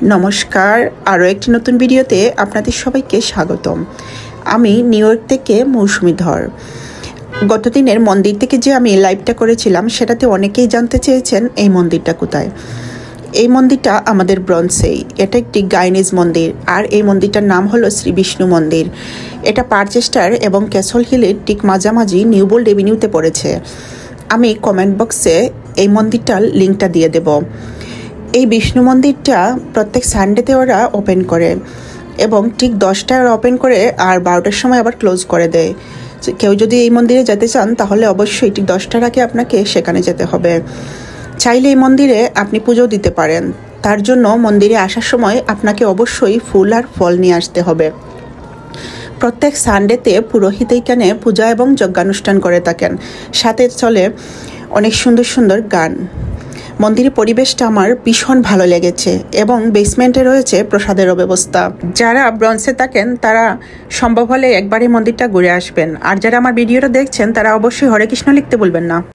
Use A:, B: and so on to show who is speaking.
A: নমস্কার, আরও একটি নতুন ভিডিওতে আপনাদের সবাইকে স্বাগতম। আমি নিউ ইয়র্ক থেকে মৌসুমি ধর। গত দিনের মন্দির থেকে যে আমি লাইভটা করেছিলাম সেটাতে অনেকেই জানতে চেয়েছেন এই মন্দিরটা কোথায়। এই মন্দিরটা আমাদের ব্রন্সেই। এটা একটি গাইনিজ মন্দির, আর এই মন্দিরটার নাম হলো শ্রী বিষ্ণু মন্দির। এটা পারচেস্টার এবং ক্যাসল হিলের ঠিক মাঝামাঝি নিউ বোল্ড এভিনিউতে পড়েছে। আমি কমেন্ট বক্সে এই মন্দিরটার লিঙ্কটা দিয়ে দেব। এই বিষ্ণু মন্দিরটা প্রত্যেক সানডেতে ওরা ওপেন করে এবং ঠিক 10টায় ওপেন করে আর 12টার সময় আবার ক্লোজ করে দেয়। কেউ যদি এই মন্দিরে যেতে চান তাহলে অবশ্যই ঠিক 10টার আগে আপনাকে সেখানে যেতে হবে। চাইলে এই মন্দিরে আপনি পুজো দিতে পারেন। তার জন্য মন্দিরে আসার সময় আপনাকে অবশ্যই ফুল আর ফল নিয়ে আসতে হবে। প্রত্যেক সানডেতে পুরোহিত এখানে পূজা এবং যজ্ঞানুষ্ঠান করে থাকেন, সাথে চলে অনেক সুন্দর সুন্দর গান। মন্দিরের পরিবেশটা আমার ভীষণ ভালো লেগেছে এবং বেসমেন্টে রয়েছে প্রসাদেরও ব্যবস্থা। যারা ব্রন্সে থাকেন তারা সম্ভব হলে একবার এই মন্দিরটা ঘুরে আসবেন, আর যারা আমার ভিডিওটা দেখছেন তারা অবশ্যই হরে কৃষ্ণ লিখতে ভুলবেন না।